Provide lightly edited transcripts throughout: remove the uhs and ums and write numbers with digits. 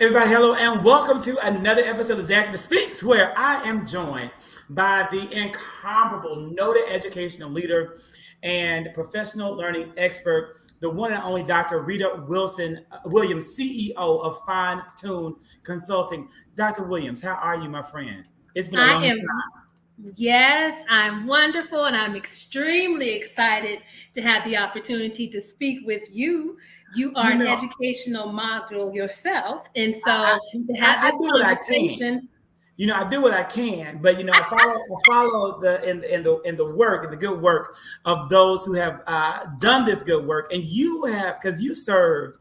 Everybody, hello, and welcome to another episode of Zaxby Speaks, where I am joined by the incomparable, noted educational leader and professional learning expert, the one and only Dr. Rita Williams, CEO of Finetune Consulting. Dr. Williams, how are you, my friend? It's been a I long am, time. yes, I'm wonderful and I'm extremely excited to have the opportunity to speak with you. You are You an know, educational module yourself. And I, so to I, have I this do what I can. conversation, I do what I can, but I follow the work and the good work of those who have done this good work, and you have, because you served.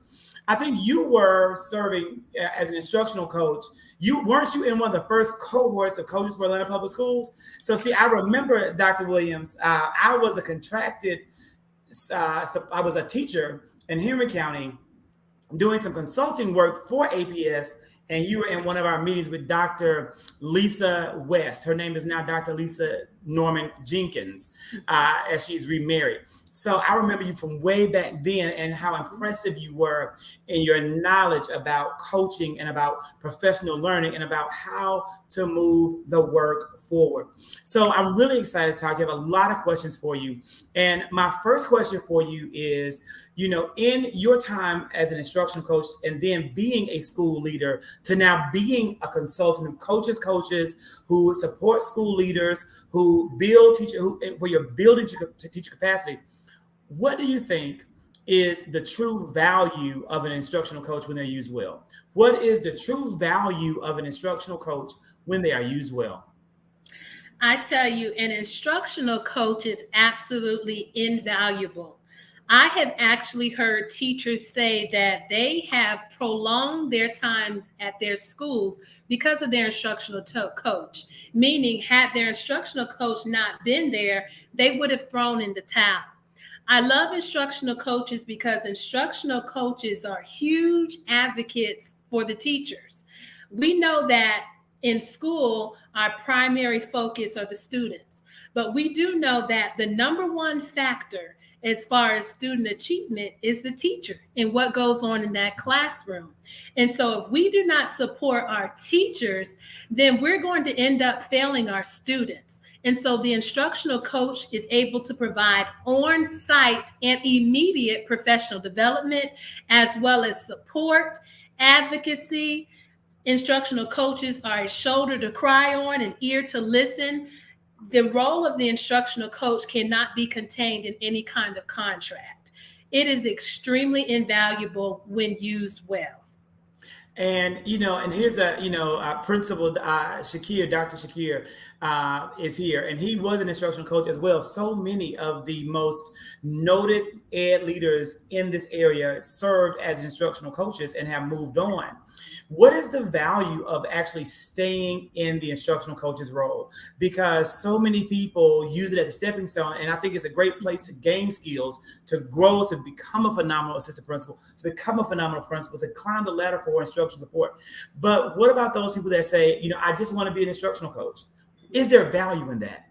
I think you were serving as an instructional coach. You weren't you in one of the first cohorts of coaches for Atlanta Public Schools. So see, I remember Dr. Williams. I was a contracted. So I was a teacher in Henry County doing some consulting work for APS, and you were in one of our meetings with Dr. Lisa West. Her name is now Dr. Lisa Norman Jenkins, as she's remarried. So I remember you from way back then and how impressive you were in your knowledge about coaching and about professional learning and about how to move the work forward. So I'm really excited to talk to you. I have a lot of questions for you. And my first question for you is, in your time as an instructional coach and then being a school leader to now being a consultant who coaches who support school leaders, who build teacher, where you're building teacher capacity, what do you think is the true value of an instructional coach when they're used well? What is the true value of an instructional coach when they are used well? I tell you, an instructional coach is absolutely invaluable. I have actually heard teachers say that they have prolonged their times at their schools because of their instructional coach, meaning had their instructional coach not been there, they would have thrown in the towel. I love instructional coaches because instructional coaches are huge advocates for the teachers. We know that in school, our primary focus are the students, but we do know that the number one factor as far as student achievement is the teacher and what goes on in that classroom. And so if we do not support our teachers, then we're going to end up failing our students. And so the instructional coach is able to provide on-site and immediate professional development, as well as support, advocacy. Instructional coaches are a shoulder to cry on, an ear to listen. The role of the instructional coach cannot be contained in any kind of contract. It is extremely invaluable when used well. And here's a principal, Shakir, Dr. Shakir is here, and he was an instructional coach as well. So many of the most noted ed leaders in this area served as instructional coaches and have moved on. What is the value of actually staying in the instructional coach's role? Because so many people use it as a stepping stone, and I think it's a great place to gain skills, to grow, to become a phenomenal assistant principal, to become a phenomenal principal, to climb the ladder for instructional support. But what about those people that say, I just want to be an instructional coach? Is there value in that?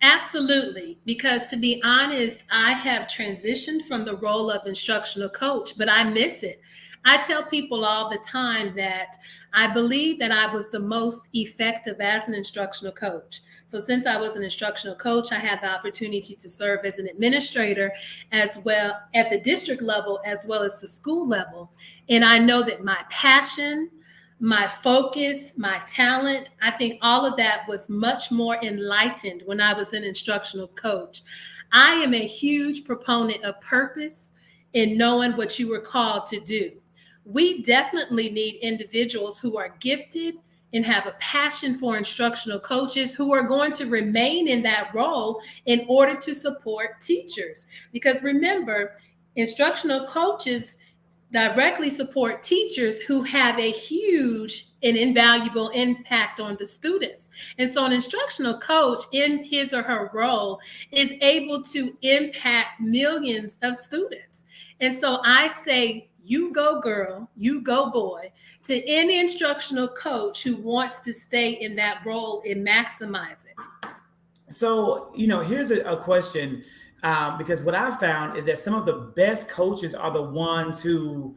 Absolutely. Because to be honest, I have transitioned from the role of instructional coach, but I miss it. I tell people all the time that I believe that I was the most effective as an instructional coach. So since I was an instructional coach, I had the opportunity to serve as an administrator as well at the district level, as well as the school level. And I know that my passion, my focus, my talent, I think all of that was much more enlightened when I was an instructional coach. I am a huge proponent of purpose in knowing what you were called to do. We definitely need individuals who are gifted and have a passion for instructional coaches who are going to remain in that role in order to support teachers. Because remember, instructional coaches directly support teachers who have a huge and invaluable impact on the students. And so an instructional coach in his or her role is able to impact millions of students. And so I say, you go girl, you go boy, to any instructional coach who wants to stay in that role and maximize it. So, here's a question, because what I found is that some of the best coaches are the ones who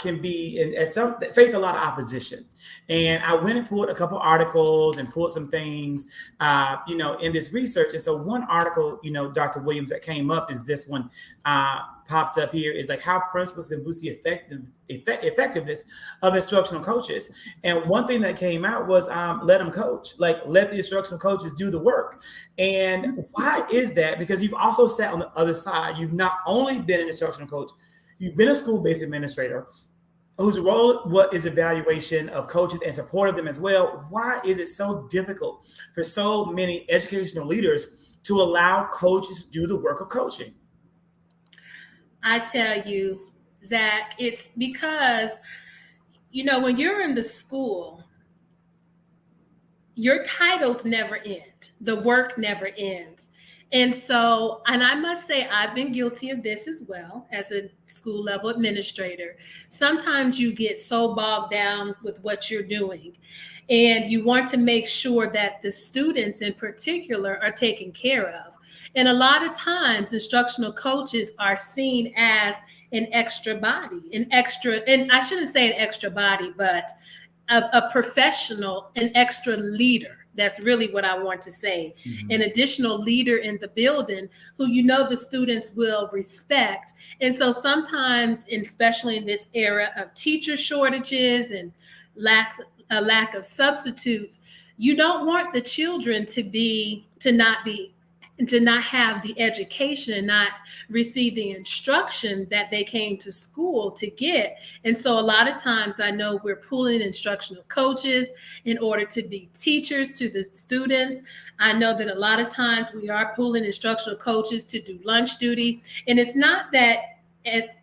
can be and some that face a lot of opposition. And I went and pulled a couple articles and pulled some things, in this research. And so one article, Dr. Williams, that came up is this one, popped up here, is like how principals can boost the effectiveness of instructional coaches. And one thing that came out was let them coach, like let the instructional coaches do the work. And why is that? Because you've also sat on the other side. You've not only been an instructional coach, you've been a school-based administrator whose role what is evaluation of coaches and support of them as well. Why is it so difficult for so many educational leaders to allow coaches to do the work of coaching? I tell you, Zach, it's because, when you're in the school, your titles never end. The work never ends. And so, and I must say, I've been guilty of this as well as a school level administrator. Sometimes you get so bogged down with what you're doing, and you want to make sure that the students in particular are taken care of. And a lot of times instructional coaches are seen as an extra body, and I shouldn't say an extra body, but a professional, an extra leader. That's really what I want to say. Mm-hmm. An additional leader in the building who the students will respect. And so sometimes, especially in this era of teacher shortages and lack of substitutes, you don't want the children to not have the education and not receive the instruction that they came to school to get. And so a lot of times I know we're pulling instructional coaches in order to be teachers to the students. I know that a lot of times we are pulling instructional coaches to do lunch duty. And it's not that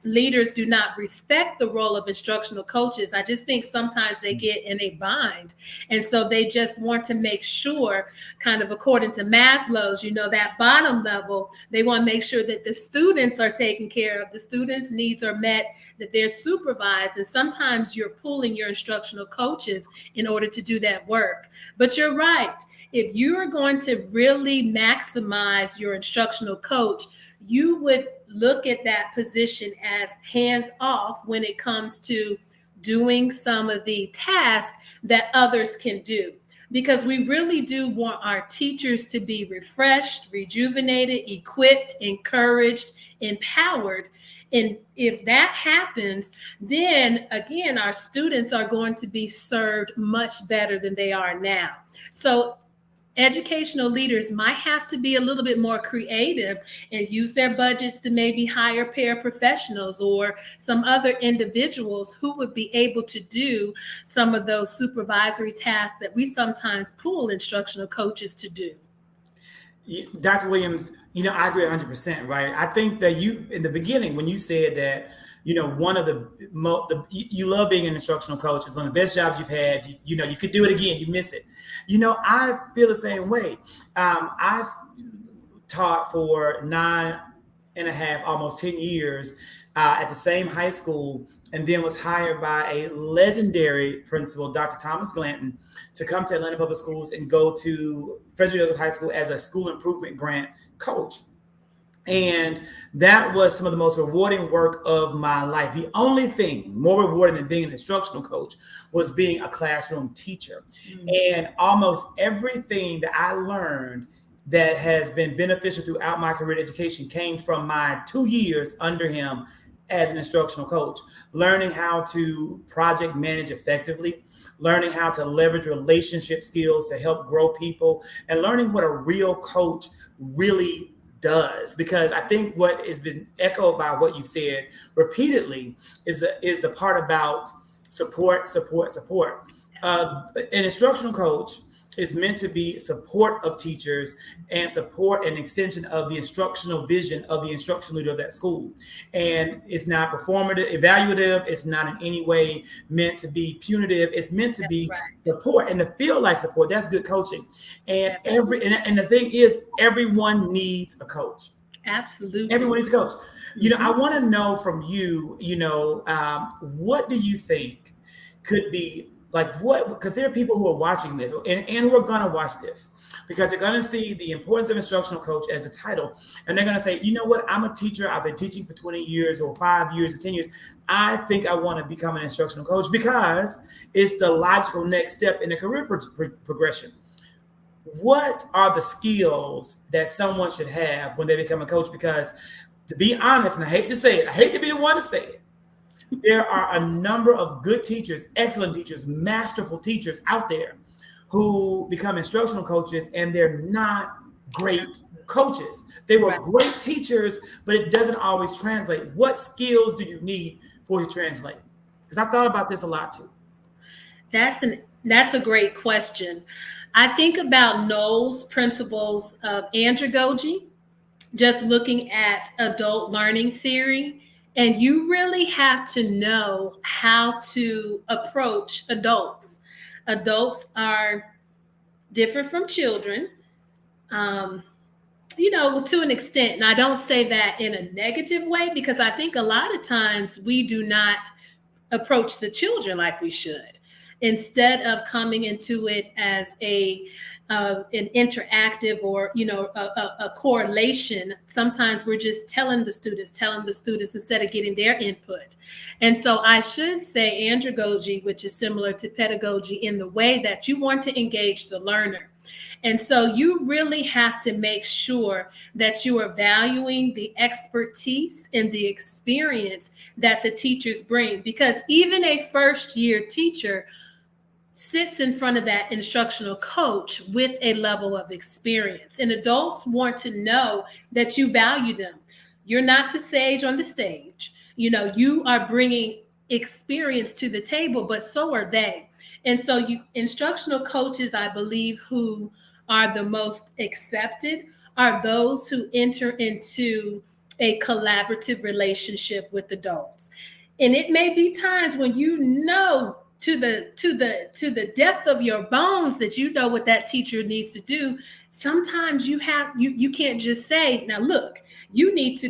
leaders do not respect the role of instructional coaches. I just think sometimes they get in a bind. And so they just want to make sure, kind of according to Maslow's, that bottom level, they want to make sure that the students are taken care of, the students' needs are met, that they're supervised. And sometimes you're pulling your instructional coaches in order to do that work. But you're right. If you are going to really maximize your instructional coach, you would look at that position as hands off when it comes to doing some of the tasks that others can do. Because we really do want our teachers to be refreshed, rejuvenated, equipped, encouraged, empowered. And if that happens, then again, our students are going to be served much better than they are now. So educational leaders might have to be a little bit more creative and use their budgets to maybe hire paraprofessionals or some other individuals who would be able to do some of those supervisory tasks that we sometimes pull instructional coaches to do. Dr. Williams, I agree 100%, right? I think that you, in the beginning, when you said that, one of you love being an instructional coach. It's one of the best jobs you've had. You could do it again. You miss it. I feel the same way. I taught for 9.5, almost 10 years at the same high school, and then was hired by a legendary principal, Dr. Thomas Glanton, to come to Atlanta Public Schools and go to Frederick Douglass High School as a school improvement grant coach. And that was some of the most rewarding work of my life. The only thing more rewarding than being an instructional coach was being a classroom teacher. Mm-hmm. And almost everything that I learned that has been beneficial throughout my career in education came from my 2 years under him as an instructional coach, learning how to project manage effectively, learning how to leverage relationship skills to help grow people, and learning what a real coach really does. Because I think what has been echoed by what you've said repeatedly is the part about support. An instructional coach is meant to be support of teachers and support an extension of the instructional vision of the instructional leader of that school. And it's not performative, evaluative. It's not in any way meant to be punitive. It's meant to be support and to feel like support. That's good coaching. And and the thing is, everyone needs a coach. Absolutely. Everyone needs a coach. I want to know from you, what do you think could be like because there are people who are watching this and who are going to watch this. because they're going to see the importance of instructional coach as a title. And they're going to say, you know what, I'm a teacher. I've been teaching for 20 years or 5 years or 10 years. I think I want to become an instructional coach because it's the logical next step in the career progression. What are the skills that someone should have when they become a coach? Because to be honest, and I hate to say it, I hate to be the one to say it, there are a number of good teachers, excellent teachers, masterful teachers out there who become instructional coaches, and they're not great coaches. They were great teachers, but it doesn't always translate. What skills do you need for it to translate? Because I thought about this a lot too. That's a great question. I think about Knowles' principles of andragogy, just looking at adult learning theory. And you really have to know how to approach adults. Adults are different from children, to an extent. And I don't say that in a negative way, because I think a lot of times we do not approach the children like we should. Instead of coming into it as an interactive or a correlation, sometimes we're just telling the students instead of getting their input. And so I should say andragogy, which is similar to pedagogy in the way that you want to engage the learner. And so you really have to make sure that you are valuing the expertise and the experience that the teachers bring, because even a first-year teacher sits in front of that instructional coach with a level of experience. And adults want to know that you value them. You're not the sage on the stage. You are bringing experience to the table, but so are they. And so instructional coaches, I believe, who are the most accepted are those who enter into a collaborative relationship with adults. And it may be times when to the depth of your bones that you know what that teacher needs to do. Sometimes you can't just say, now look, you need to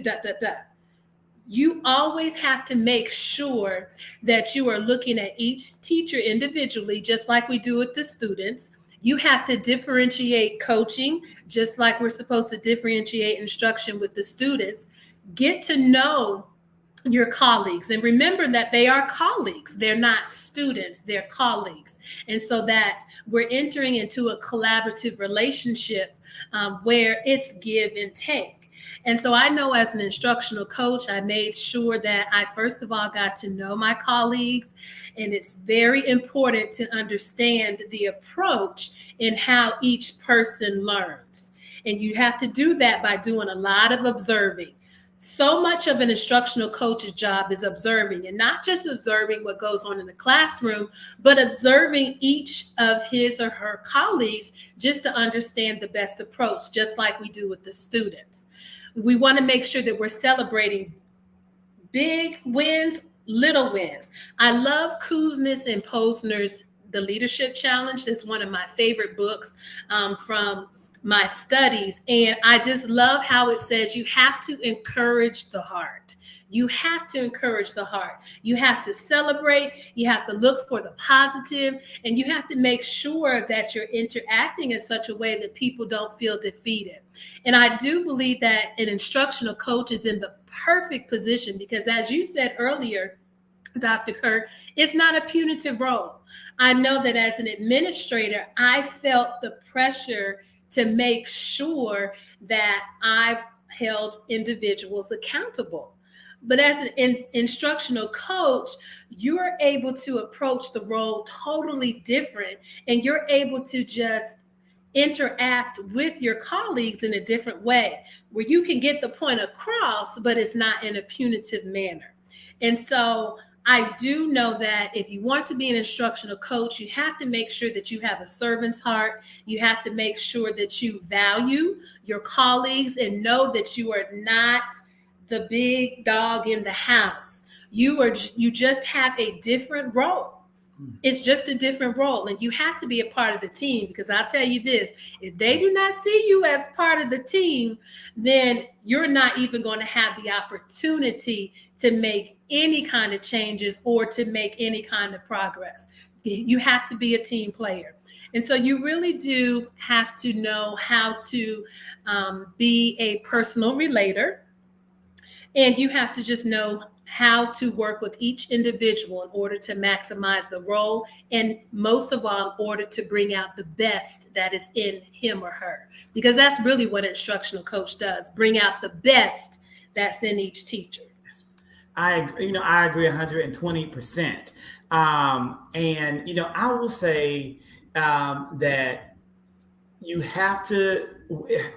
You always have to make sure that you are looking at each teacher individually, just like we do with the students. You have to differentiate coaching, just like we're supposed to differentiate instruction with the students. Get to know your colleagues, and remember that they are colleagues. They're not students, they're colleagues. And so that we're entering into a collaborative relationship where it's give and take. And so I know as an instructional coach, I made sure that I first of all got to know my colleagues. And it's very important to understand the approach in how each person learns. And you have to do that by doing a lot of observing. So much of an instructional coach's job is observing, and not just observing what goes on in the classroom, but observing each of his or her colleagues just to understand the best approach, just like we do with the students. We want to make sure that we're celebrating big wins, little wins. I love Kuznis and Posner's The Leadership Challenge. It's one of my favorite books from my studies. And I just love how it says you have to encourage the heart. You have to encourage the heart. You have to celebrate. You have to look for the positive, and you have to make sure that you're interacting in such a way that people don't feel defeated. And I do believe that an instructional coach is in the perfect position because, as you said earlier, Dr. Kirk, it's not a punitive role. I know that as an administrator, I felt the pressure to make sure that I held individuals accountable. But as an instructional coach, you're able to approach the role totally different, and you're able to just interact with your colleagues in a different way where you can get the point across, but it's not in a punitive manner. And so I do know that if you want to be an instructional coach, you have to make sure that you have a servant's heart. You have to make sure that you value your colleagues and know that you are not the big dog in the house. You just have a different role. It's just a different role, and you have to be a part of the team, because I'll tell you this, if they do not see you as part of the team, then you're not even going to have the opportunity to make any kind of changes or to make any kind of progress. You have to be a team player. And so you really do have to know how to be a personal relator. And you have to just know how to work with each individual in order to maximize the role. And most of all, in order to bring out the best that is in him or her. Because that's really what an instructional coach does, bring out the best that's in each teacher. I agree 120%. And, I will say that you have to,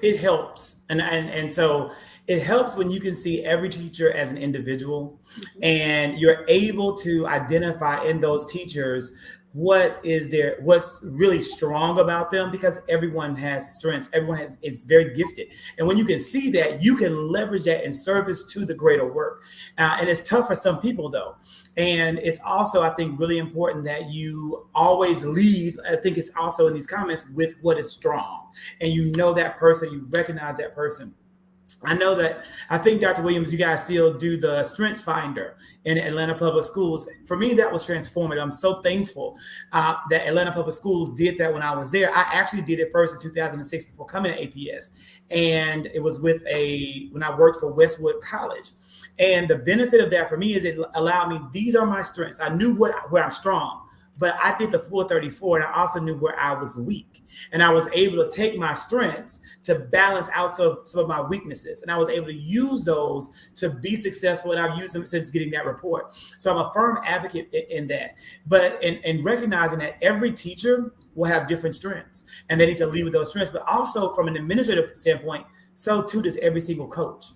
it helps. And so it helps when you can see every teacher as an individual, and you're able to identify in those teachers what's really strong about them, because everyone has strengths. Everyone is very gifted. And when you can see that, you can leverage that in service to the greater work. And it's tough for some people though. And it's also, I think, really important that you always lead. I think it's also in these comments with what is strong, and that person, you recognize that person. I think, Dr. Williams, you guys still do the Strengths Finder in Atlanta Public Schools. For me, that was transformative. I'm so thankful that Atlanta Public Schools did that when I was there. I actually did it first in 2006 before coming to APS. And it was when I worked for Westwood College. And the benefit of that for me is it allowed me, these are my strengths. I knew where I'm strong, but I did the full 34, and I also knew where I was weak. And I was able to take my strengths to balance out some of my weaknesses. And I was able to use those to be successful, and I've used them since getting that report. So I'm a firm advocate in that. But in recognizing that every teacher will have different strengths, and they need to lead with those strengths. But also from an administrative standpoint, so too does every single coach.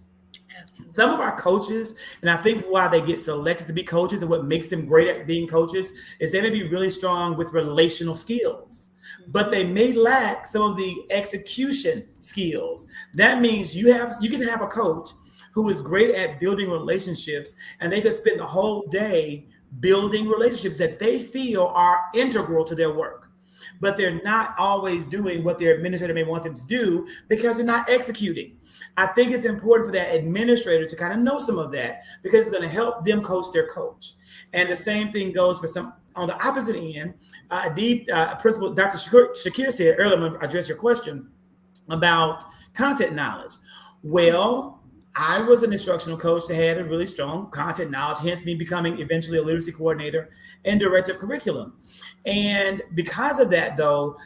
Some of our coaches, and I think why they get selected to be coaches and what makes them great at being coaches, is they may be really strong with relational skills, but they may lack some of the execution skills. That means you can have a coach who is great at building relationships, and they could spend the whole day building relationships that they feel are integral to their work, but they're not always doing what their administrator may want them to do because they're not executing. I think it's important for that administrator to kind of know some of that, because it's going to help them coach their coach. And the same thing goes for some on the opposite end. Principal Dr. Shakir said earlier, I'm going to address your question about content knowledge. Well, I was an instructional coach that had a really strong content knowledge, hence me becoming eventually a literacy coordinator and director of curriculum. And because of that, though,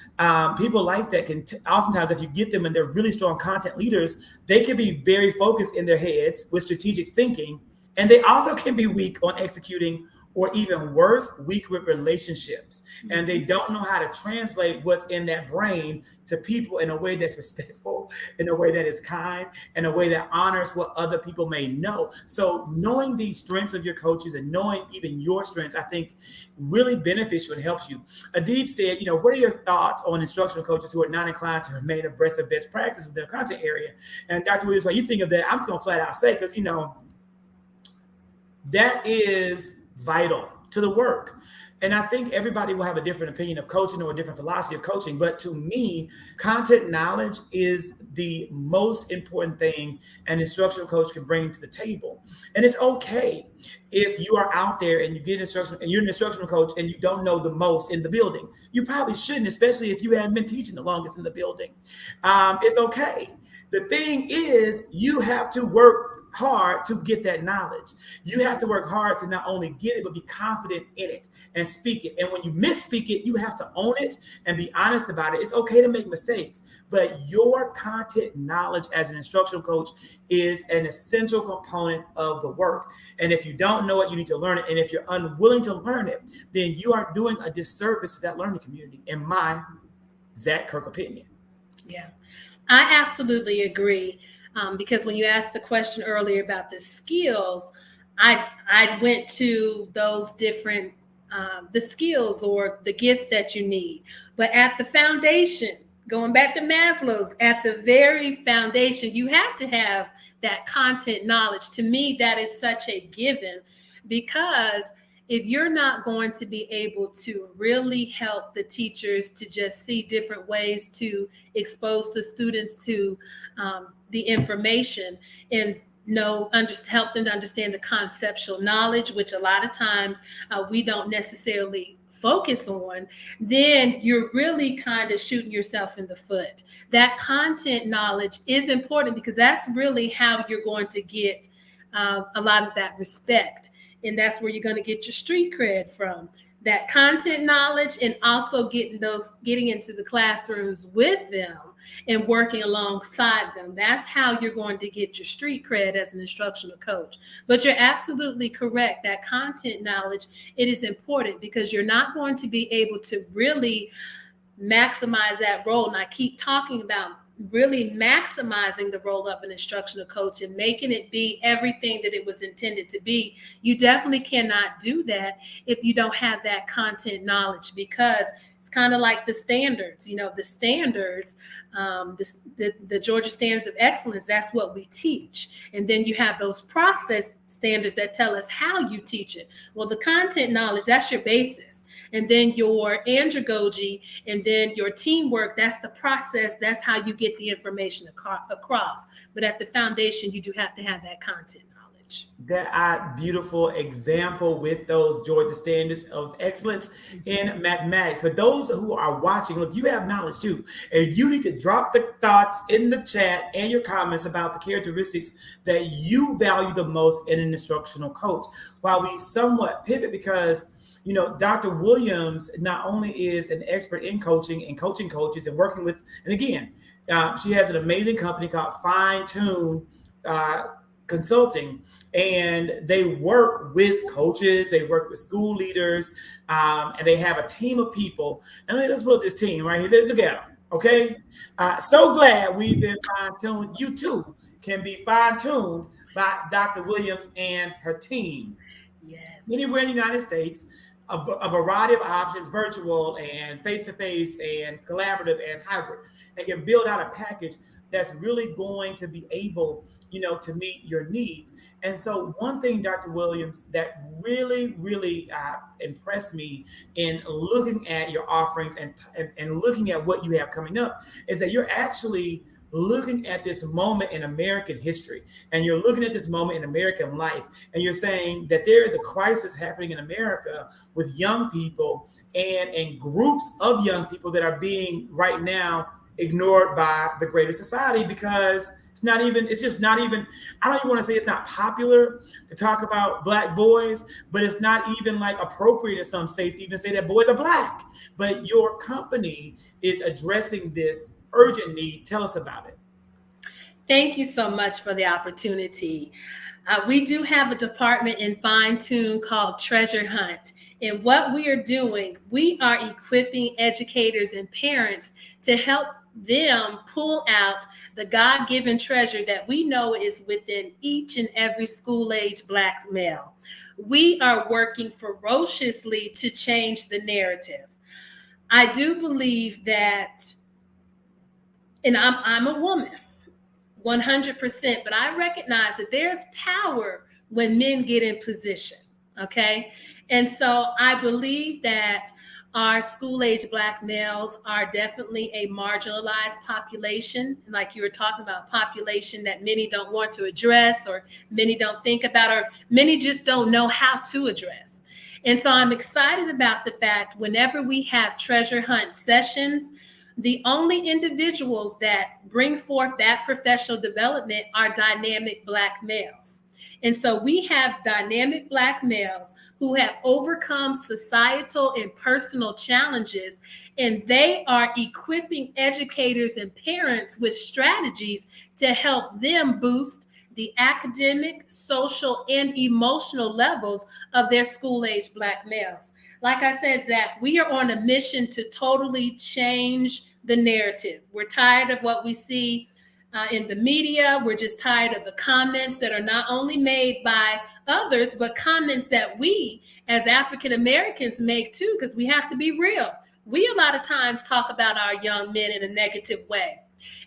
people like that can oftentimes, if you get them and they're really strong content leaders, they can be very focused in their heads with strategic thinking. And they also can be weak on executing, or even worse, weak with relationships. And they don't know how to translate what's in that brain to people in a way that's respectful, in a way that is kind, in a way that honors what other people may know. So knowing these strengths of your coaches and knowing even your strengths, I think really beneficial and helps you. Adib said, what are your thoughts on instructional coaches who are not inclined to remain abreast of best practice with their content area? And Dr. Williams, while you think of that, I'm just going to flat out say, because, that is vital to the work. And I think everybody will have a different opinion of coaching or a different philosophy of coaching. But to me, content knowledge is the most important thing an instructional coach can bring to the table. And it's okay if you are out there and you get instruction and you're an instructional coach and you don't know the most in the building. You probably shouldn't, especially if you haven't been teaching the longest in the building. It's okay. The thing is, you have to work hard to get that knowledge. You have to work hard to not only get it, but be confident in it and speak it. And when you misspeak it, you have to own it and be honest about it. It's okay to make mistakes, but your content knowledge as an instructional coach is an essential component of the work. And if you don't know it, you need to learn it. And if you're unwilling to learn it, then you are doing a disservice to that learning community, in my Zach Kirk opinion. Yeah, I absolutely agree. Because when you asked the question earlier about the skills, I went to those different, the skills or the gifts that you need. But at the foundation, going back to Maslow's, at the very foundation, you have to have that content knowledge. To me, that is such a given, because if you're not going to be able to really help the teachers to just see different ways to expose the students to the information and help them to understand the conceptual knowledge, which a lot of times we don't necessarily focus on, then you're really kind of shooting yourself in the foot. That content knowledge is important because that's really how you're going to get a lot of that respect. And that's where you're going to get your street cred from. That content knowledge, and also getting into the classrooms with them and working alongside them. That's how you're going to get your street cred as an instructional coach. But you're absolutely correct. That content knowledge, it is important because you're not going to be able to really maximize that role. And I keep talking about really maximizing the role of an instructional coach and making it be everything that it was intended to be. You definitely cannot do that if you don't have that content knowledge, because it's kind of like the standards, the standards, the Georgia Standards of Excellence, that's what we teach. And then you have those process standards that tell us how you teach it. Well, the content knowledge, that's your basis. And then your andragogy, and then your teamwork, that's the process. That's how you get the information across. But at the foundation, you do have to have that content knowledge. That beautiful example with those Georgia Standards of Excellence in mathematics. For those who are watching, look, you have knowledge too. And you need to drop the thoughts in the chat and your comments about the characteristics that you value the most in an instructional coach. While we somewhat pivot, because Dr. Williams not only is an expert in coaching and coaching coaches and working with, and again, she has an amazing company called Finetune Consulting, and they work with coaches, they work with school leaders, and they have a team of people. And let's put this team right here. Look at them, okay? So glad we've been fine-tuned. You too can be fine-tuned by Dr. Williams and her team. Yes. Anywhere in the United States, a variety of options, virtual and face-to-face and collaborative and hybrid. They can build out a package that's really going to be able, to meet your needs. And so one thing, Dr. Williams, that really, really impressed me in looking at your offerings and looking at what you have coming up is that you're actually looking at this moment in American history, and you're looking at this moment in American life, and you're saying that there is a crisis happening in America with young people and groups of young people that are being right now ignored by the greater society, because I don't even want to say it's not popular to talk about Black boys, but it's not even like appropriate in some states to even say that boys are Black. But your company is addressing this urgent need. Tell us about it. Thank you so much for the opportunity. We do have a department in Finetune called Treasure Hunt. And what we are doing, we are equipping educators and parents to help them pull out the God-given treasure that we know is within each and every school-age Black male. We are working ferociously to change the narrative. I do believe that, and I'm a woman, 100%, but I recognize that there's power when men get in position, okay? And so I believe that our school-age Black males are definitely a marginalized population, like you were talking about, population that many don't want to address, or many don't think about, or many just don't know how to address. And so I'm excited about the fact whenever we have treasure hunt sessions, the only individuals that bring forth that professional development are dynamic Black males. And so we have dynamic Black males who have overcome societal and personal challenges, and they are equipping educators and parents with strategies to help them boost the academic, social, and emotional levels of their school-age Black males. Like I said, Zach, we are on a mission to totally change the narrative. We're tired of what we see in the media. We're just tired of the comments that are not only made by others, but comments that we as African Americans make too, because we have to be real. We a lot of times talk about our young men in a negative way.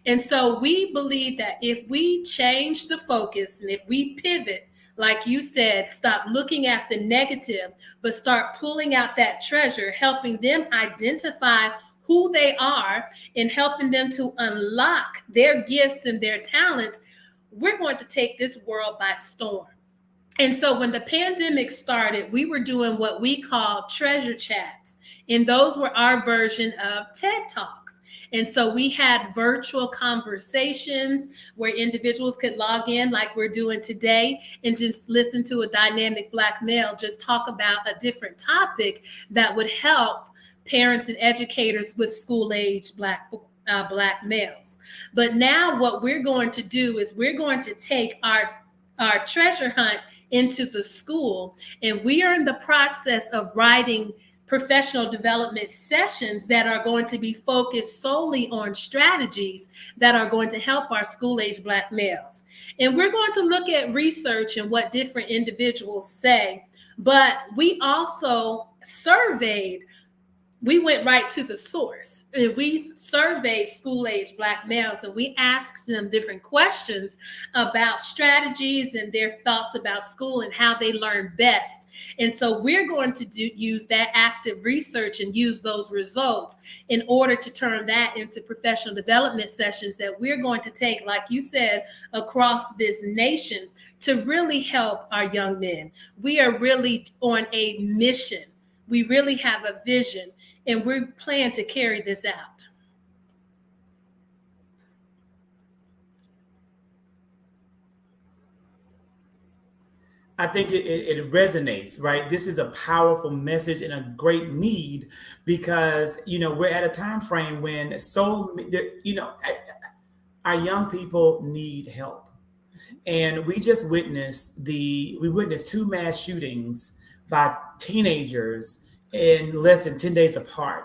And so we believe that if we change the focus and if we pivot, like you said, stop looking at the negative, but start pulling out that treasure, helping them identify who they are and helping them to unlock their gifts and their talents, we're going to take this world by storm. And so when the pandemic started, we were doing what we call treasure chats. And those were our version of TED Talks. And so we had virtual conversations where individuals could log in like we're doing today and just listen to a dynamic Black male just talk about a different topic that would help parents and educators with school-age Black males. But now what we're going to do is we're going to take our treasure hunt into the school, and we are in the process of writing professional development sessions that are going to be focused solely on strategies that are going to help our school-age Black males. And we're going to look at research and what different individuals say, but we also surveyed. We went right to the source, and we surveyed school-age Black males, and we asked them different questions about strategies and their thoughts about school and how they learn best. And so we're going to use that active research and use those results in order to turn that into professional development sessions that we're going to take, like you said, across this nation to really help our young men. We are really on a mission. We really have a vision, and we plan to carry this out. I think it resonates, right? This is a powerful message and a great need because, we're at a time frame when our young people need help. And we just witnessed two mass shootings by teenagers in less than 10 days apart.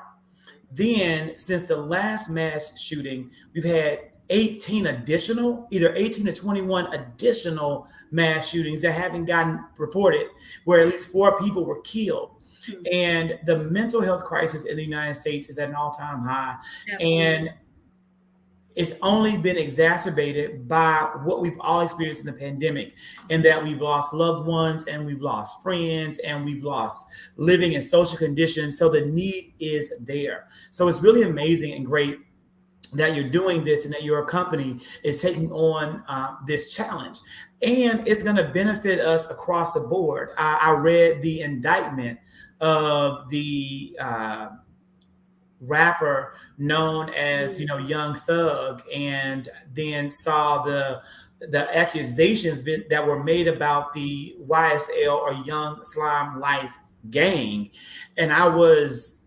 Then, since the last mass shooting, we've had 18 additional, either 18 to 21 additional mass shootings that haven't gotten reported, where at least 4 people were killed. And the mental health crisis in the United States is at an all-time high. Absolutely. And it's only been exacerbated by what we've all experienced in the pandemic, and that we've lost loved ones and we've lost friends and we've lost living in social conditions. So the need is there. So it's really amazing and great that you're doing this and that your company is taking on this challenge. And it's going to benefit us across the board. I read the indictment of the rapper known as Young Thug, and then saw the accusations that were made about the YSL, or Young Slime Life gang, and I was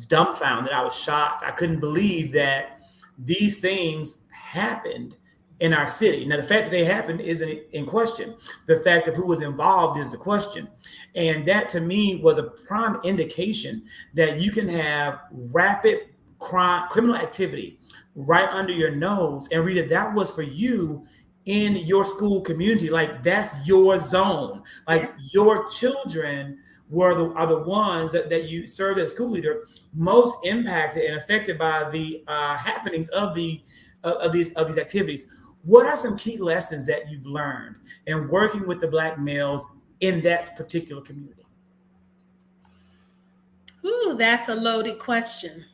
dumbfounded. I was shocked. I couldn't believe that these things happened in our city. Now, the fact that they happened isn't in question. The fact of who was involved is the question. And that, to me, was a prime indication that you can have rapid criminal activity right under your nose. And Rita, that was for you in your school community. Like, that's your zone. Like, your children are the ones that you served as school leader most impacted and affected by the happenings of these activities. What are some key lessons that you've learned in working with the Black males in that particular community? Ooh, that's a loaded question.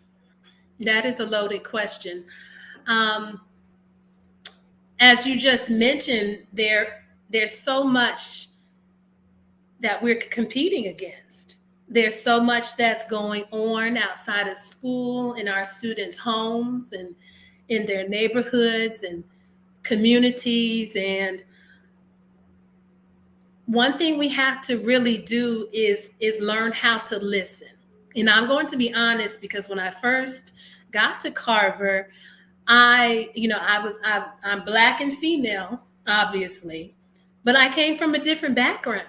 That is a loaded question. As you just mentioned, there's so much that we're competing against. There's so much that's going on outside of school, in our students' homes and in their neighborhoods and communities. And one thing we have to really do is learn how to listen. And I'm going to be honest, because when I first got to Carver, I'm Black and female, obviously, but I came from a different background.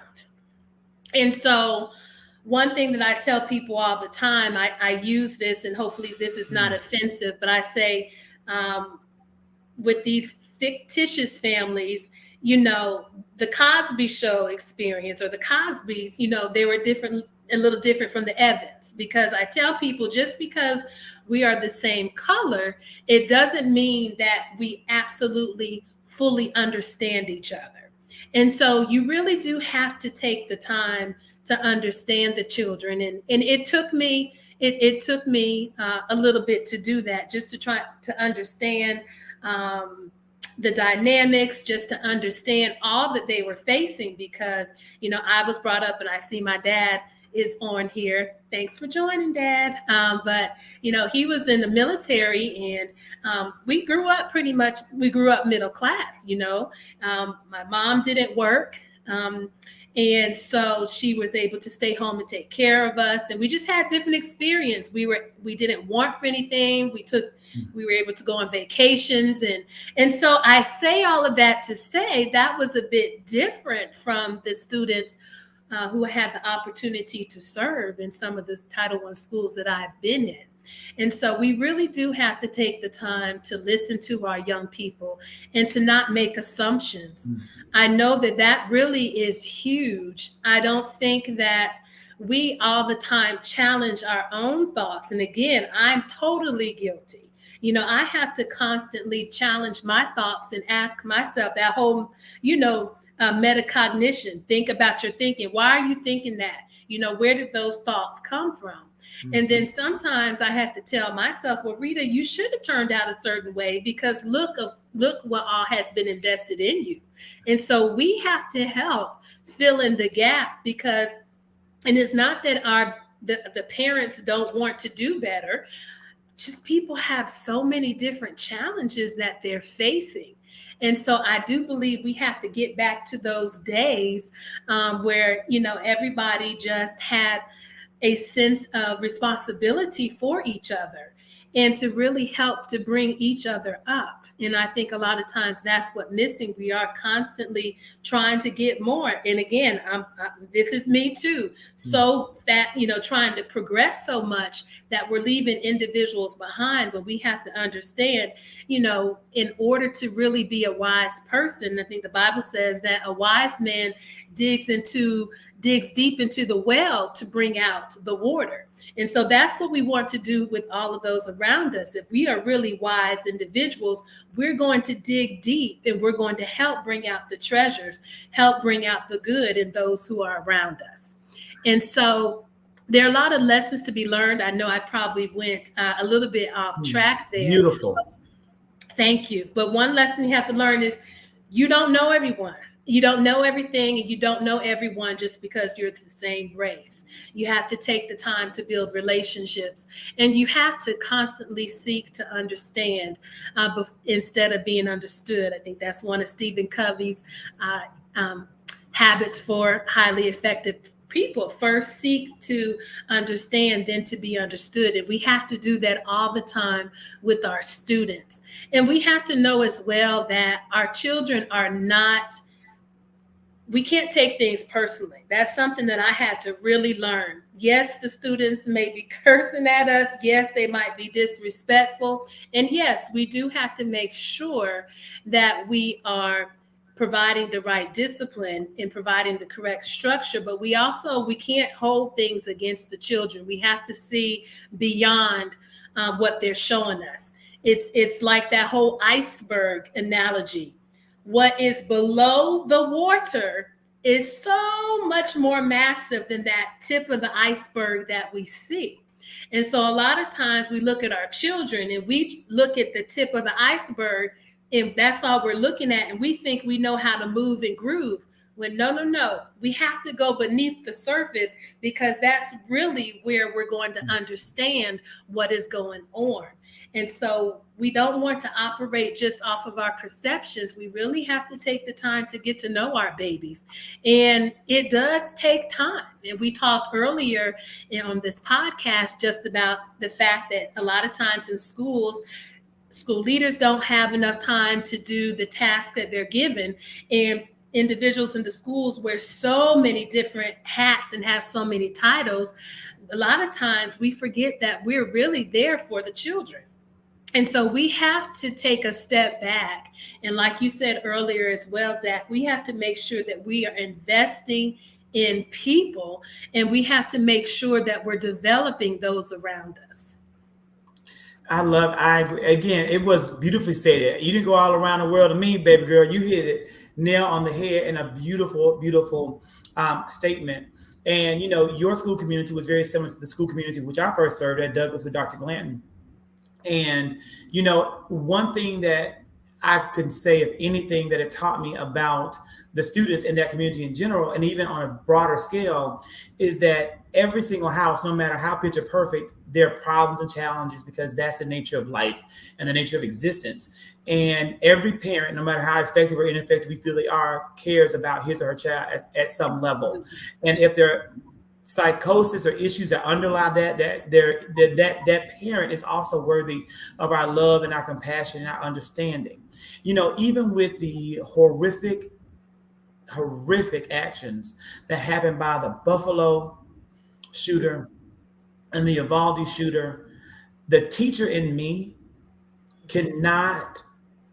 And so one thing that I tell people all the time, I use this, and hopefully this is not offensive, but I say, with these fictitious families, the Cosby Show experience, or the Cosbys, they were a little different from the Evans, because I tell people, just because we are the same color, it doesn't mean that we absolutely fully understand each other. And so you really do have to take the time to understand the children. And it took me a little bit to do that, just to try to understand the dynamics, just to understand all that they were facing, because, I was brought up, and I see my dad is on here. Thanks for joining, Dad. But he was in the military, and we grew up middle class. My mom didn't work. And so she was able to stay home and take care of us. And we just had different experience. We didn't want for anything. We were able to go on vacations. And so I say all of that to say that was a bit different from the students who had the opportunity to serve in some of the Title I schools that I've been in. And so we really do have to take the time to listen to our young people and to not make assumptions. Mm-hmm. I know that really is huge. I don't think that we all the time challenge our own thoughts. And again, I'm totally guilty. I have to constantly challenge my thoughts and ask myself that whole, metacognition. Think about your thinking. Why are you thinking that? Where did those thoughts come from? Mm-hmm. And then sometimes I have to tell myself, well, Rita, you should have turned out a certain way, because look what all has been invested in you. And so we have to help fill in the gap, because, and it's not that the parents don't want to do better. Just people have so many different challenges that they're facing. And so I do believe we have to get back to those days where, everybody just had a sense of responsibility for each other and to really help to bring each other up. And I think a lot of times that's what's missing. We are constantly trying to get more. And again, this is me too. So that, trying to progress so much that we're leaving individuals behind. But we have to understand, in order to really be a wise person, I think the Bible says that a wise man digs deep into the well to bring out the water. And so that's what we want to do with all of those around us. If we are really wise individuals, we're going to dig deep, and we're going to help bring out the treasures, help bring out the good in those who are around us. And so there are a lot of lessons to be learned. I know I probably went a little bit off track there. Beautiful. Thank you. But one lesson you have to learn is you don't know everyone. You don't know everything, and you don't know everyone just because you're the same race. You have to take the time to build relationships, and you have to constantly seek to understand instead of being understood. I think that's one of Stephen Covey's habits for highly effective people. First, seek to understand, then to be understood. And we have to do that all the time with our students. And we have to know as well that our children are not, we can't take things personally. That's something that I had to really learn. Yes, the students may be cursing at us. Yes, they might be disrespectful. And yes, we do have to make sure that we are providing the right discipline and providing the correct structure. But we can't hold things against the children. We have to see beyond what they're showing us. It's like that whole iceberg analogy. What is below the water is so much more massive than that tip of the iceberg that we see. And so a lot of times we look at our children and we look at the tip of the iceberg, and that's all we're looking at. And we think we know how to move and groove. When no. We have to go beneath the surface, because that's really where we're going to understand what is going on. And so we don't want to operate just off of our perceptions. We really have to take the time to get to know our babies. And it does take time. And we talked earlier on this podcast just about the fact that a lot of times in schools, school leaders don't have enough time to do the tasks that they're given. And individuals in the schools wear so many different hats and have so many titles. A lot of times we forget that we're really there for the children. And so we have to take a step back. And like you said earlier as well, Zach, we have to make sure that we are investing in people, and we have to make sure that we're developing those around us. I agree. Again, it was beautifully stated. You didn't go all around the world to me, baby girl. You hit it nail on the head in a beautiful, beautiful statement. And, your school community was very similar to the school community which I first served at Douglas with Dr. Glanton. And, one thing that I can say, if anything, that it taught me about the students in that community in general, and even on a broader scale, is that every single house, no matter how picture perfect, there are problems and challenges, because that's the nature of life and the nature of existence. And every parent, no matter how effective or ineffective we feel they are, cares about his or her child at some level. And if they're psychosis or issues that underlie that parent is also worthy of our love and our compassion and our understanding. Even with the horrific actions that happened by the Buffalo shooter and the Uvalde shooter, the teacher in me cannot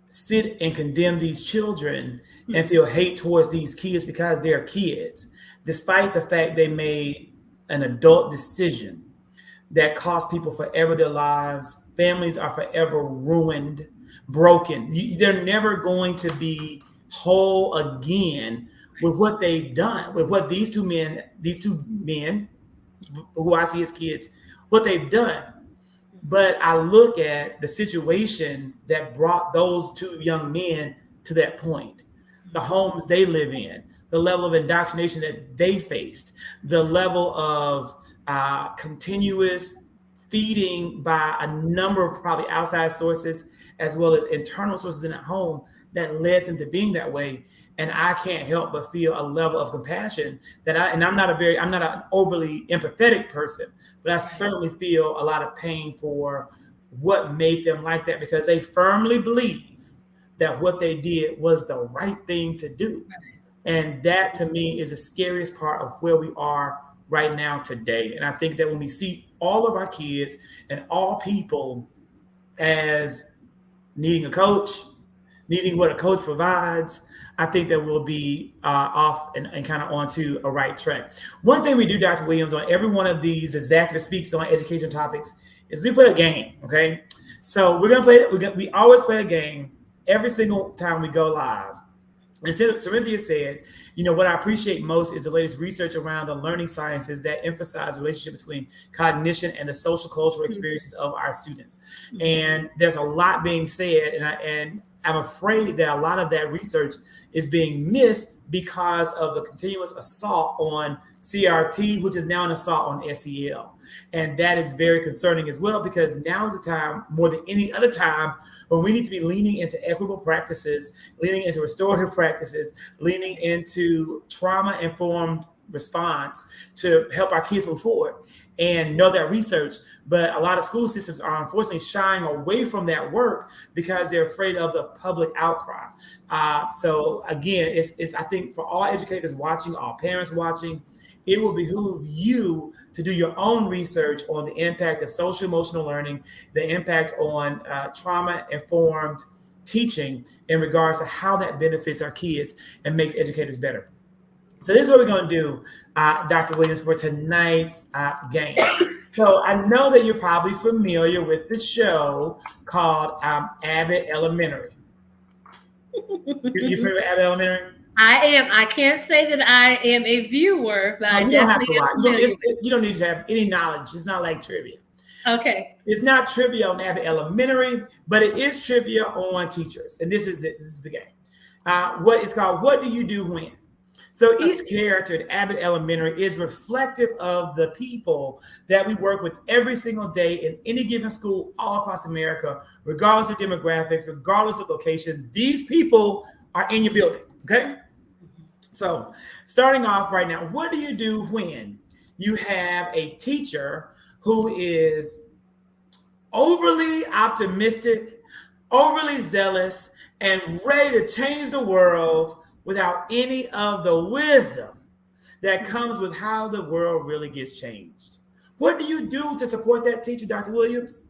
sit and condemn these children and feel hate towards these kids because they're kids, despite the fact they made an adult decision that cost people forever their lives. Families are forever ruined, broken. They're never going to be whole again with what they've done, with what these two men who I see as kids, what they've done. But I look at the situation that brought those two young men to that point, the homes they live in, the level of indoctrination that they faced, the level of continuous feeding by a number of probably outside sources, as well as internal sources in at home, that led them to being that way. And I can't help but feel a level of compassion I'm not an overly empathetic person, but I certainly feel a lot of pain for what made them like that, because they firmly believe that what they did was the right thing to do. And that, to me, is the scariest part of where we are right now today. And I think that when we see all of our kids and all people as needing a coach, needing what a coach provides, I think that we'll be off and kind of onto a right track. One thing we do, Dr. Williams, on every one of these executive speaks on education topics is we play a game, okay? So we're going to play, we always play a game every single time we go live. And Cynthia said, what I appreciate most is the latest research around the learning sciences that emphasize the relationship between cognition and the social cultural experiences of our students. And there's a lot being said, and I'm afraid that a lot of that research is being missed because of the continuous assault on CRT, which is now an assault on SEL. And that is very concerning as well, because now is the time, more than any other time, when we need to be leaning into equitable practices, leaning into restorative practices, leaning into trauma-informed response to help our kids move forward and know that research. But a lot of school systems are unfortunately shying away from that work because they're afraid of the public outcry. So again, it's I think for all educators watching, all parents watching, it will behoove you to do your own research on the impact of social emotional learning, the impact on trauma-informed teaching in regards to how that benefits our kids and makes educators better. So this is what we're going to do, Dr. Williams, for tonight's game. So I know that you're probably familiar with the show called Abbott Elementary. You familiar with Abbott Elementary? I am. I can't say that I am a viewer, but I definitely am. You don't need to have any knowledge. It's not like trivia. Okay. It's not trivia on Abbott Elementary, but it is trivia on teachers. And this is it. This is the game. What it's called, What Do You Do When? So each character at Abbott Elementary is reflective of the people that we work with every single day in any given school all across America, regardless of demographics, regardless of location. These people are in your building, okay? So starting off right now, what do you do when you have a teacher who is overly optimistic, overly zealous, and ready to change the world without any of the wisdom that comes with how the world really gets changed? What do you do to support that teacher, Dr. Williams?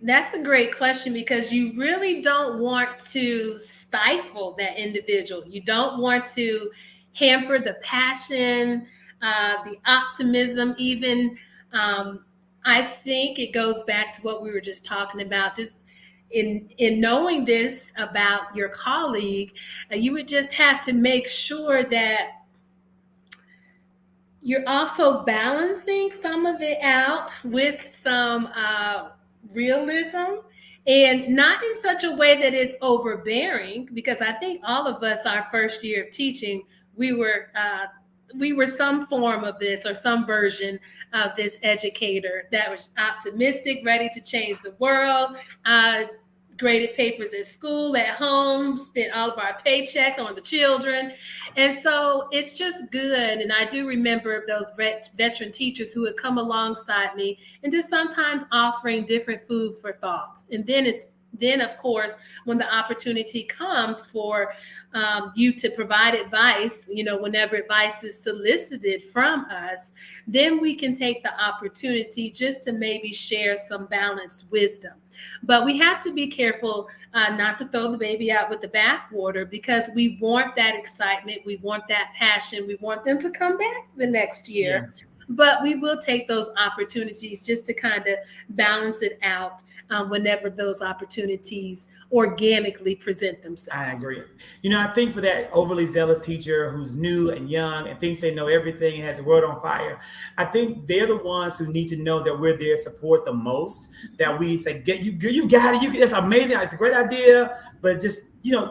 That's a great question, because you really don't want to stifle that individual. You don't want to hamper the passion, the optimism, even. I think it goes back to what we were just talking about. Just in knowing this about your colleague, you would just have to make sure that you're also balancing some of it out with some realism And not in such a way that is overbearing, because I think all of us, our first year of teaching, we were some form of this or some version of this educator that was optimistic, ready to change the world, graded papers at school, at home, spent all of our paycheck on the children. And so it's just good. And I do remember those veteran teachers who would come alongside me and just sometimes offering different food for thoughts. And then of course, when the opportunity comes for you to provide advice, whenever advice is solicited from us, then we can take the opportunity just to maybe share some balanced wisdom. But we have to be careful not to throw the baby out with the bathwater, because we want that excitement, we want that passion, we want them to come back the next year. Yeah. But we will take those opportunities just to kind of balance it out whenever those opportunities organically present themselves. I agree. I think for that overly zealous teacher who's new and young and thinks they know everything and has the world on fire, I think they're the ones who need to know that we're there to support the most, that we say, you got it. It's amazing. It's a great idea, but just,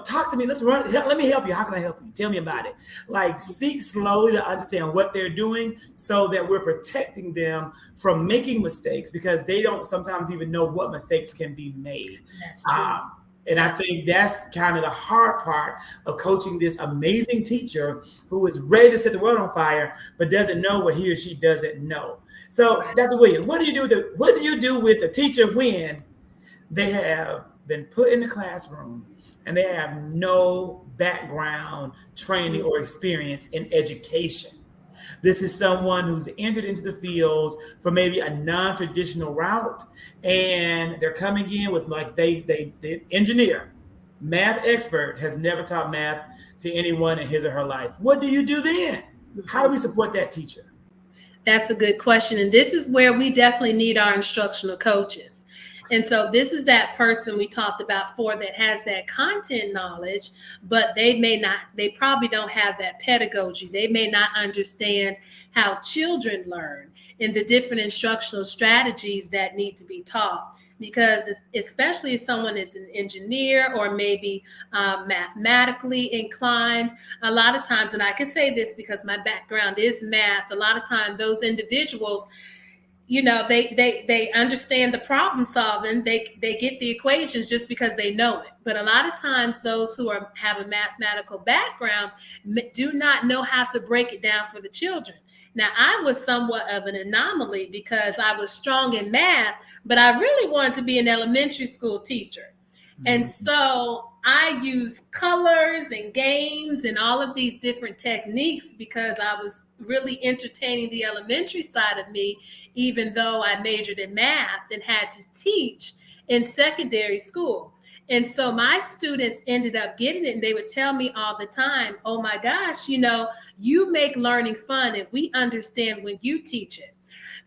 talk to me. Let's run. Let me help you. How can I help you? Tell me about it. Like, seek slowly to understand what they're doing so that we're protecting them from making mistakes, because they don't sometimes even know what mistakes can be made. That's true. And I think that's kind of the hard part of coaching this amazing teacher who is ready to set the world on fire, but doesn't know what he or she doesn't know. So, Dr. Williams, what do you do with the teacher when they have been put in the classroom and they have no background, training, or experience in education? This is someone who's entered into the field for maybe a non-traditional route, and they're coming in with they engineer, math expert, has never taught math to anyone in his or her life. What do you do then? How do we support that teacher? That's a good question. And this is where we definitely need our instructional coaches. And so this is that person we talked about before that has that content knowledge, but they probably don't have that pedagogy. They may not understand how children learn and the different instructional strategies that need to be taught. Because especially if someone is an engineer or maybe mathematically inclined, a lot of times, and I can say this because my background is math, a lot of times those individuals, they understand the problem solving. They get the equations just because they know it. But a lot of times those who have a mathematical background do not know how to break it down for the children. Now, I was somewhat of an anomaly because I was strong in math, but I really wanted to be an elementary school teacher. Mm-hmm. And so I used colors and games and all of these different techniques because I was really entertaining the elementary side of me, even though I majored in math and had to teach in secondary school. And so my students ended up getting it, and they would tell me all the time, oh my gosh, you make learning fun and we understand when you teach it.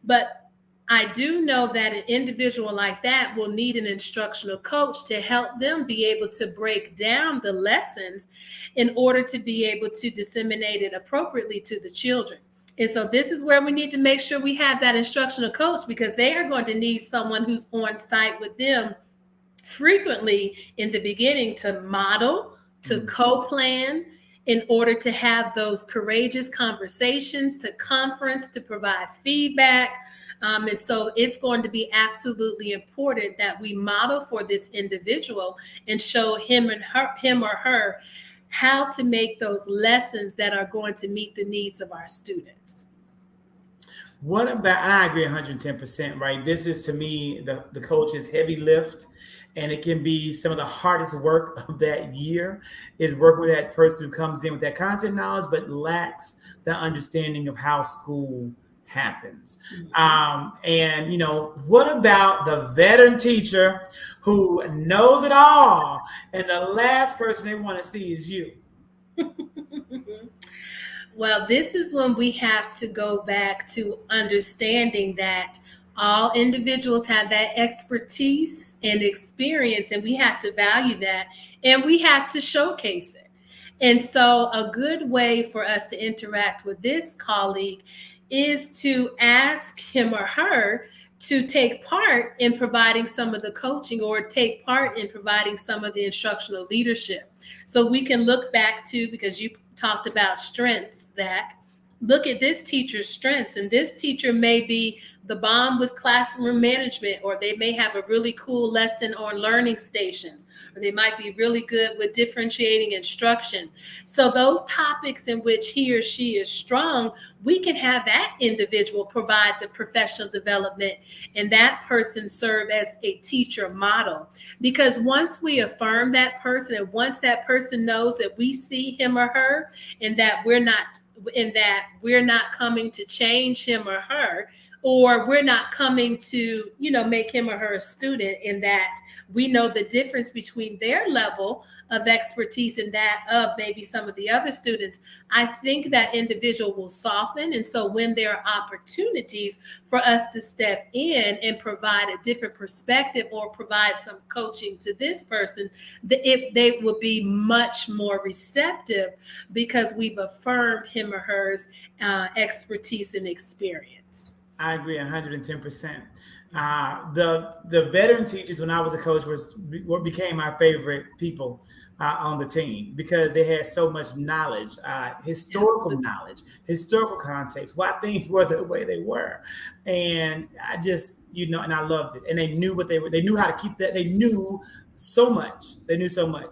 But I do know that an individual like that will need an instructional coach to help them be able to break down the lessons in order to be able to disseminate it appropriately to the children. And so this is where we need to make sure we have that instructional coach, because they are going to need someone who's on site with them frequently in the beginning to model, to co-plan, in order to have those courageous conversations, to conference, to provide feedback. And so it's going to be absolutely important that we model for this individual and show him or her how to make those lessons that are going to meet the needs of our students. What about, and I agree 110%, right? This is, to me, the coach's heavy lift, and it can be some of the hardest work of that year is working with that person who comes in with that content knowledge, but lacks the understanding of how school happens. And what about the veteran teacher who knows it all, and the last person they want to see is you? Well, this is when we have to go back to understanding that all individuals have that expertise and experience, and we have to value that, and we have to showcase it. And so a good way for us to interact with this colleague is to ask him or her to take part in providing some of the coaching or take part in providing some of the instructional leadership. So we can look back to, because you talked about strengths, Zach, look at this teacher's strengths, and this teacher may be the bomb with classroom management, or they may have a really cool lesson on learning stations, or they might be really good with differentiating instruction. So those topics in which he or she is strong, we can have that individual provide the professional development and that person serve as a teacher model. Because once we affirm that person, and once that person knows that we see him or her, and that we're not coming to change him or her, or we're not coming to, make him or her a student, in that we know the difference between their level of expertise and that of maybe some of the other students, I think that individual will soften. And so when there are opportunities for us to step in and provide a different perspective or provide some coaching to this person, they will be much more receptive, because we've affirmed him or her's expertise and experience. I agree 110%. The veteran teachers, when I was a coach, what became my favorite people on the team, because they had so much knowledge, historical knowledge, historical context, why things were the way they were. And I just, and I loved it. And they knew they knew how to keep that. They knew so much.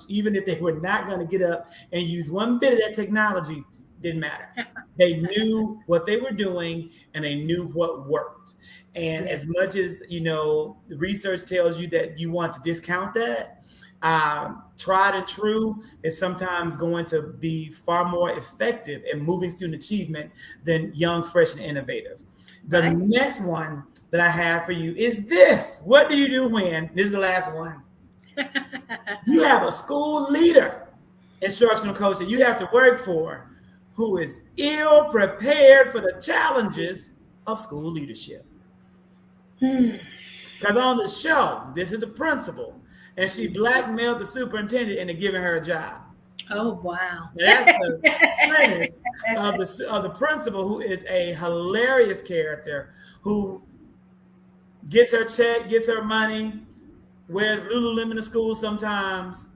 Even if they were not going to get up and use one bit of that technology, didn't matter. They knew what they were doing, and they knew what worked. And as much as, the research tells you that you want to discount that, tried and true is sometimes going to be far more effective in moving student achievement than young, fresh, and innovative. The next one that I have for you is this. What do you do when? This is the last one. You have a school leader, instructional coach that you have to work for, who is ill prepared for the challenges of school leadership. Because on the show, this is the principal, and she blackmailed the superintendent into giving her a job. Oh, wow. That's the premise of the principal, who is a hilarious character, who gets her check, gets her money, wears Lululemon to school sometimes.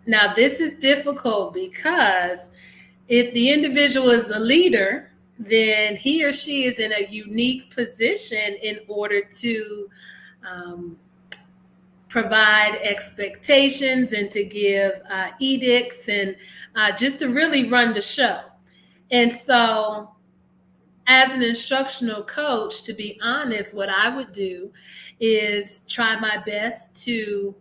Now, this is difficult, because if the individual is the leader, then he or she is in a unique position in order to provide expectations and to give edicts and just to really run the show. And so as an instructional coach, to be honest, what I would do is try my best to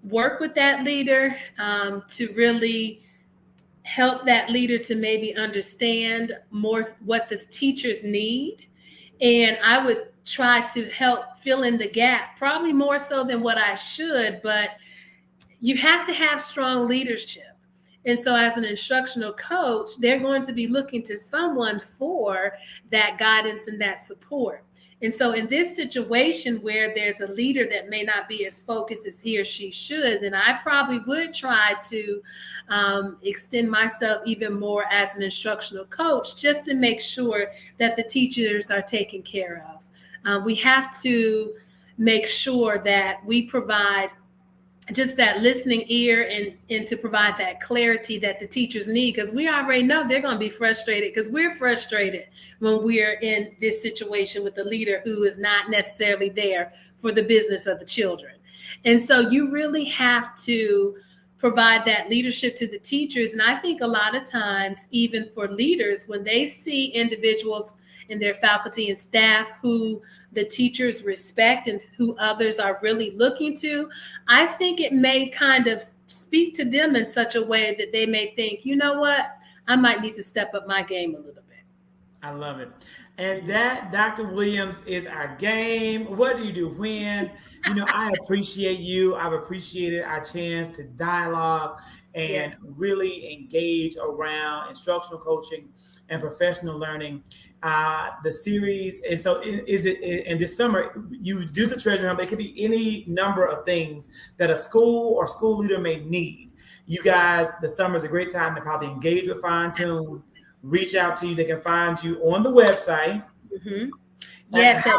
work with that leader, to really help that leader to maybe understand more what the teachers need. And I would try to help fill in the gap, probably more so than what I should, but you have to have strong leadership. And so as an instructional coach, they're going to be looking to someone for that guidance and that support. And so in this situation where there's a leader that may not be as focused as he or she should, then I probably would try to extend myself even more as an instructional coach, just to make sure that the teachers are taken care of. We have to make sure that we provide just that listening ear and to provide that clarity that the teachers need, because we already know they're going to be frustrated, because we're frustrated when we're in this situation with the leader who is not necessarily there for the business of the children. And so you really have to provide that leadership to the teachers. And I think a lot of times, even for leaders, when they see individuals in their faculty and staff who the teachers respect and who others are really looking to, I think it may kind of speak to them in such a way that they may think, you know what, I might need to step up my game a little bit. I love it. And that, Dr. Williams, is our game. What do you do when? I appreciate you. I've appreciated our chance to dialogue and really engage around instructional coaching and professional learning. The series, and so is it in this summer, you do the treasure hunt, but it could be any number of things that a school or school leader may need. You guys, the summer is a great time to probably engage with Finetune, reach out to you. They can find you on the website. Mm-hmm. Yes, how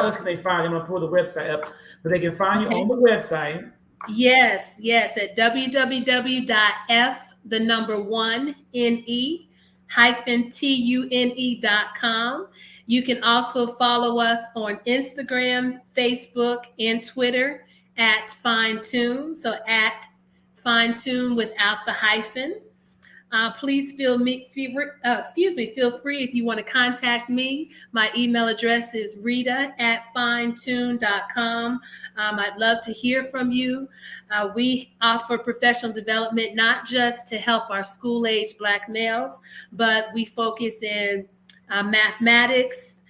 else can they find you? I'm going to pull the website up, but they can find you on the website. Yes, at www.f1NE-TUNE.com. You can also follow us on Instagram, Facebook, and Twitter at Finetune. So at Finetune without the hyphen. Please feel free if you want to contact me. My email address is rita@finetune.com. I'd love to hear from you. We offer professional development not just to help our school-age Black males, but we focus in mathematics,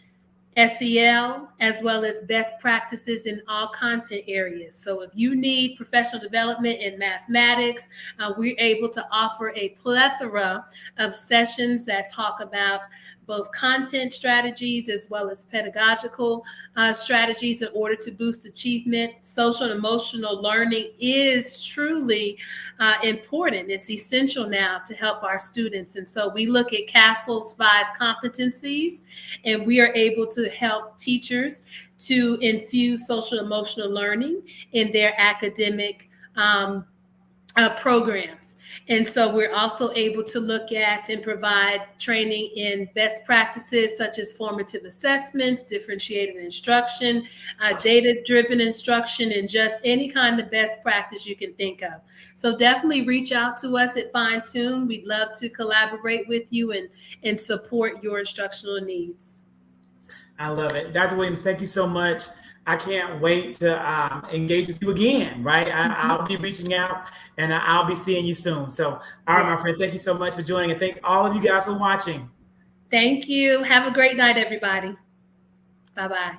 SEL, as well as best practices in all content areas. So if you need professional development in mathematics, we're able to offer a plethora of sessions that talk about both content strategies as well as pedagogical strategies in order to boost achievement. Social and emotional learning is truly important. It's essential now to help our students. And so we look at CASTLE's 5 competencies, and we are able to help teachers to infuse social emotional learning in their academic programs. And so we're also able to look at and provide training in best practices such as formative assessments, differentiated instruction, data-driven instruction, and just any kind of best practice you can think of. So definitely reach out to us at Finetune. We'd love to collaborate with you and support your instructional needs. I love it. Dr. Williams, thank you so much. I can't wait to engage with you again, right? I'll be reaching out, and I'll be seeing you soon. So, all right, my friend, thank you so much for joining, and thank all of you guys for watching. Thank you. Have a great night, everybody. Bye-bye.